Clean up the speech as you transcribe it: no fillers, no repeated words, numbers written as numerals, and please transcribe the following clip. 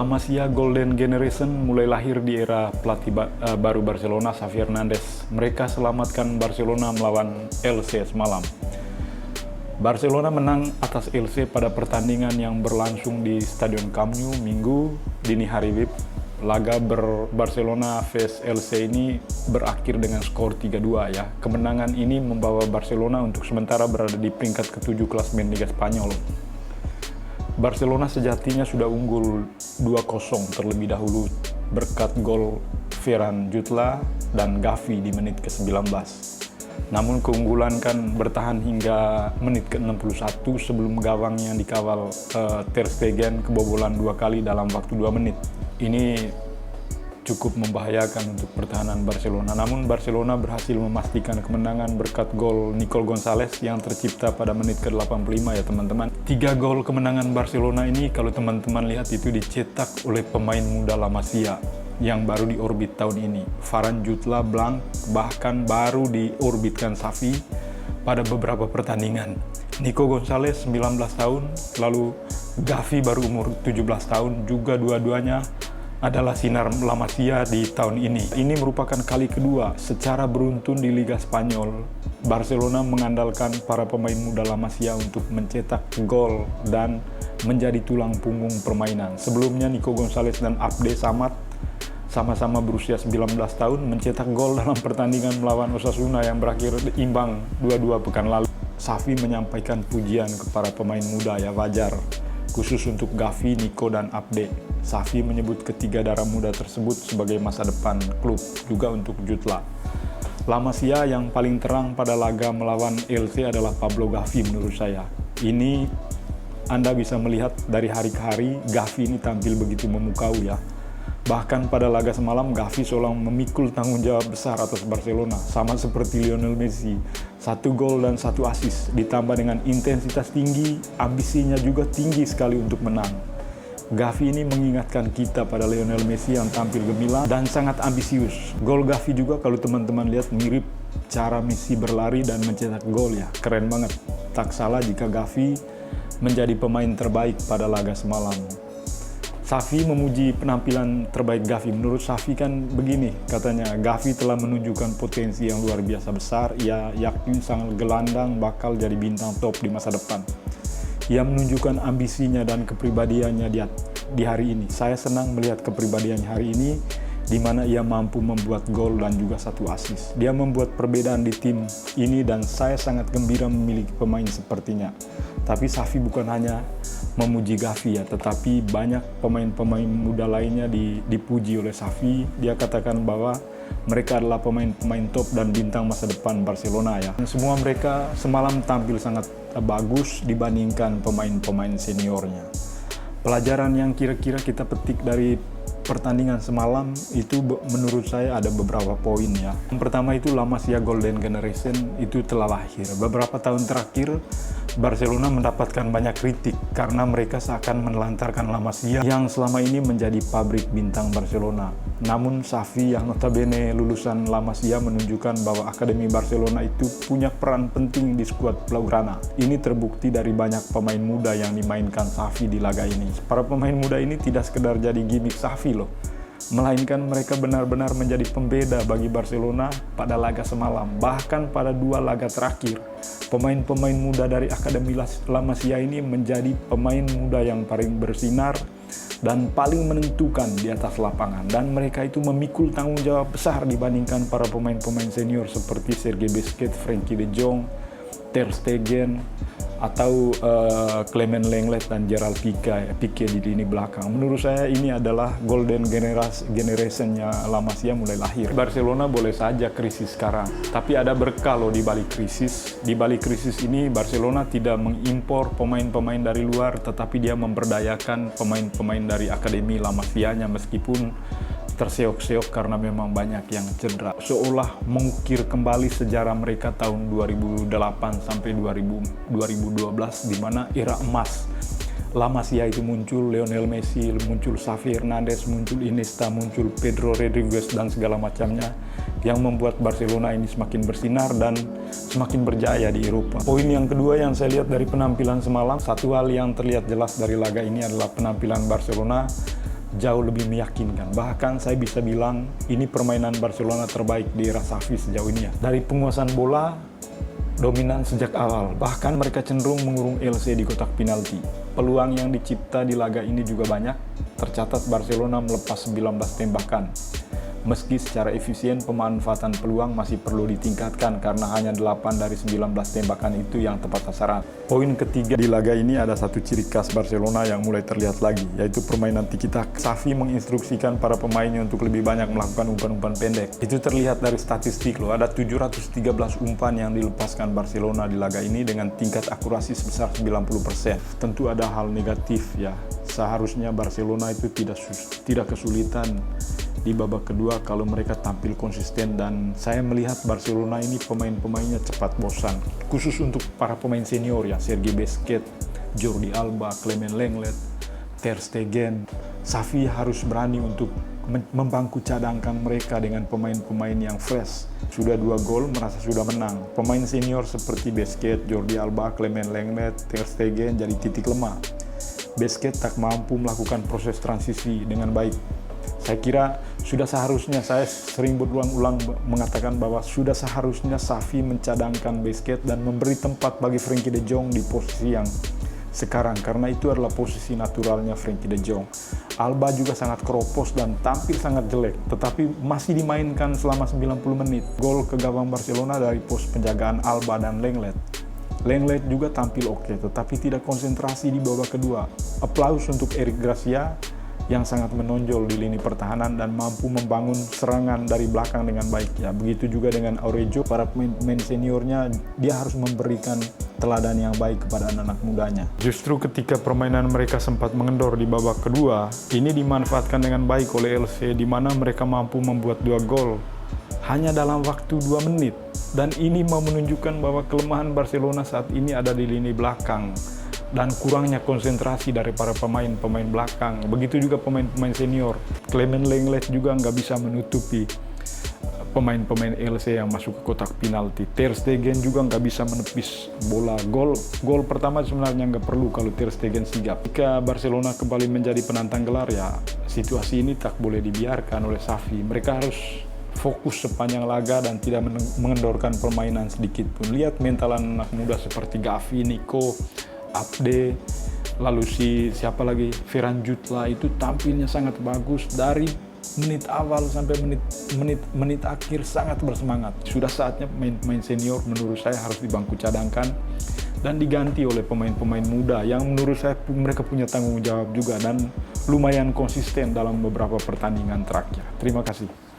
La Masia Golden Generation mulai lahir di era pelatih baru Barcelona, Xavi Hernandez. Mereka selamatkan Barcelona melawan Elche semalam. Barcelona menang atas Elche pada pertandingan yang berlangsung di Stadion Camp Nou Minggu dini hari WIB. Laga Barcelona vs Elche ini berakhir dengan skor 3-2 ya. Kemenangan ini membawa Barcelona untuk sementara berada di peringkat ke-7 klasemen Liga Spanyol. Barcelona sejatinya sudah unggul 2-0 terlebih dahulu berkat gol Ferran Jutla dan Gavi di menit ke-19. Namun keunggulan kan bertahan hingga menit ke-61 sebelum gawang yang dikawal Ter Stegen kebobolan 2 kali dalam waktu 2 menit. Ini cukup membahayakan untuk pertahanan Barcelona. Namun Barcelona berhasil memastikan kemenangan berkat gol Nico Gonzalez yang tercipta pada menit ke-85 ya teman-teman. 3 gol kemenangan Barcelona ini kalau teman-teman lihat itu dicetak oleh pemain muda La Masia yang baru diorbit tahun ini. Ferran Jutla blank bahkan baru diorbitkan Xavi pada beberapa pertandingan. Nico Gonzalez 19 tahun, lalu Gavi baru umur 17 tahun, juga dua-duanya adalah sinar La Masia di tahun ini. Ini merupakan kali kedua secara beruntun di Liga Spanyol, Barcelona mengandalkan para pemain muda La Masia untuk mencetak gol dan menjadi tulang punggung permainan. Sebelumnya Nico Gonzalez dan Abde Samad sama-sama berusia 19 tahun mencetak gol dalam pertandingan melawan Osasuna yang berakhir imbang 2-2 pekan lalu. Xavi menyampaikan pujian kepada pemain muda ya, wajar, khusus untuk Gavi, Nico, dan Abde. Xavi menyebut ketiga darah muda tersebut sebagai masa depan klub, juga untuk Jutla. La Masia yang paling terang pada laga melawan Elche adalah Pablo Gavi menurut saya. Ini Anda bisa melihat dari hari ke hari, Gavi ini tampil begitu memukau ya. Bahkan pada laga semalam, Gavi seolah memikul tanggung jawab besar atas Barcelona, sama seperti Lionel Messi. 1 gol dan 1 assist, ditambah dengan intensitas tinggi, ambisinya juga tinggi sekali untuk menang. Gavi ini mengingatkan kita pada Lionel Messi yang tampil gemilang dan sangat ambisius. Gol Gavi juga kalau teman-teman lihat mirip cara Messi berlari dan mencetak gol ya, keren banget. Tak salah jika Gavi menjadi pemain terbaik pada laga semalam. Xavi memuji penampilan terbaik Gavi. Menurut Xavi kan begini, katanya Gavi telah menunjukkan potensi yang luar biasa besar. Ia yakin sang gelandang bakal jadi bintang top di masa depan. Ia menunjukkan ambisinya dan kepribadiannya di hari ini. Saya senang melihat kepribadiannya hari ini, di mana ia mampu membuat gol dan juga 1 assist. Dia membuat perbedaan di tim ini dan saya sangat gembira memiliki pemain sepertinya. Tapi Xavi bukan hanya memuji Gavi ya, tetapi banyak pemain-pemain muda lainnya dipuji oleh Xavi. Dia katakan bahwa mereka adalah pemain-pemain top dan bintang masa depan Barcelona ya. Dan semua mereka semalam tampil sangat bagus dibandingkan pemain-pemain seniornya. Pelajaran yang kira-kira kita petik dari pertandingan semalam itu menurut saya ada beberapa poin ya. Yang pertama itu La Masia Golden Generation itu telah lahir. Beberapa tahun terakhir Barcelona mendapatkan banyak kritik karena mereka seakan menelantarkan La Masia yang selama ini menjadi pabrik bintang Barcelona. Namun Xavi yang notabene lulusan La Masia menunjukkan bahwa Akademi Barcelona itu punya peran penting di skuad Blaugrana. Ini terbukti dari banyak pemain muda yang dimainkan Xavi di laga ini. Para pemain muda ini tidak sekedar jadi gimmick Xavi loh, melainkan mereka benar-benar menjadi pembeda bagi Barcelona pada laga semalam. Bahkan pada 2 laga terakhir, pemain-pemain muda dari Akademi La Masia ini menjadi pemain muda yang paling bersinar dan paling menentukan di atas lapangan. Dan mereka itu memikul tanggung jawab besar dibandingkan para pemain-pemain senior seperti Sergei Busquets, Frenkie de Jong, Ter Stegen, atau Clement Lenglet dan Gerard Piqué di lini belakang. Menurut saya ini adalah golden generation-nya La Masia mulai lahir. Barcelona boleh saja krisis sekarang, tapi ada berkah loh di balik krisis. Di balik krisis ini Barcelona tidak mengimpor pemain-pemain dari luar, tetapi dia memberdayakan pemain-pemain dari Akademi La Masia-nya meskipun terseok-seok karena memang banyak yang cedera. Seolah mengukir kembali sejarah mereka tahun 2008 sampai 2012 di mana era emas La Masia itu muncul, Lionel Messi, muncul Xavi Hernandez, muncul Iniesta, muncul Pedro Rodriguez dan segala macamnya yang membuat Barcelona ini semakin bersinar dan semakin berjaya di Eropa. Poin yang kedua yang saya lihat dari penampilan semalam, satu hal yang terlihat jelas dari laga ini adalah penampilan Barcelona jauh lebih meyakinkan. Bahkan saya bisa bilang ini permainan Barcelona terbaik di era Xavi sejauh ini ya. Dari penguasaan bola, dominan sejak awal. Bahkan mereka cenderung mengurung LC di kotak penalti. Peluang yang dicipta di laga ini juga banyak. Tercatat Barcelona melepas 19 tembakan. Meski secara efisien pemanfaatan peluang masih perlu ditingkatkan karena hanya 8 dari 19 tembakan itu yang tepat sasaran. Poin ketiga di laga ini ada satu ciri khas Barcelona yang mulai terlihat lagi, yaitu permainan tiki-taka. Xavi menginstruksikan para pemainnya untuk lebih banyak melakukan umpan-umpan pendek. Itu terlihat dari statistik loh, ada 713 umpan yang dilepaskan Barcelona di laga ini dengan tingkat akurasi sebesar 90%. Tentu ada hal negatif ya, seharusnya Barcelona itu tidak kesulitan di babak kedua kalau mereka tampil konsisten, dan saya melihat Barcelona ini pemain-pemainnya cepat bosan. Khusus untuk para pemain senior ya, Sergi Busquets, Jordi Alba, Clement Lenglet, Ter Stegen. Xavi harus berani untuk membangku cadangkan mereka dengan pemain-pemain yang fresh. Sudah 2 gol merasa sudah menang. Pemain senior seperti Busquets, Jordi Alba, Clement Lenglet, Ter Stegen jadi titik lemah. Busquets tak mampu melakukan proses transisi dengan baik. Saya kira sudah seharusnya, saya sering berulang-ulang mengatakan bahwa sudah seharusnya Xavi mencadangkan Busquets dan memberi tempat bagi Frenkie de Jong di posisi yang sekarang, karena itu adalah posisi naturalnya Frenkie de Jong. Alba juga sangat keropos dan tampil sangat jelek, tetapi masih dimainkan selama 90 menit. Gol ke gawang Barcelona dari pos penjagaan Alba dan Lenglet. Lenglet juga tampil oke, tetapi tidak konsentrasi di babak kedua. Aplaus untuk Eric Garcia yang sangat menonjol di lini pertahanan dan mampu membangun serangan dari belakang dengan baik ya. Begitu juga dengan Orejao, para pemain seniornya, dia harus memberikan teladan yang baik kepada anak-anak mudanya. Justru ketika permainan mereka sempat mengendor di babak kedua, ini dimanfaatkan dengan baik oleh LC, di mana mereka mampu membuat 2 gol hanya dalam waktu 2 menit. Dan ini mau menunjukkan bahwa kelemahan Barcelona saat ini ada di lini belakang dan kurangnya konsentrasi dari para pemain belakang. Begitu juga pemain-pemain senior. Clement Lenglet juga nggak bisa menutupi pemain-pemain LC yang masuk ke kotak penalti. Ter Stegen juga nggak bisa menepis bola. Gol pertama sebenarnya nggak perlu kalau Ter Stegen sigap. Jika Barcelona kembali menjadi penantang gelar ya, situasi ini tak boleh dibiarkan oleh Xavi. Mereka harus fokus sepanjang laga dan tidak mengendorkan permainan sedikit pun. Lihat mental anak muda seperti Gavi, Nico, Abde, lalu siapa lagi, Ferran Jutla, itu tampilnya sangat bagus dari menit awal sampai menit akhir, sangat bersemangat. Sudah saatnya pemain senior menurut saya harus dibangku cadangkan dan diganti oleh pemain-pemain muda yang menurut saya mereka punya tanggung jawab juga dan lumayan konsisten dalam beberapa pertandingan terakhir. Terima kasih.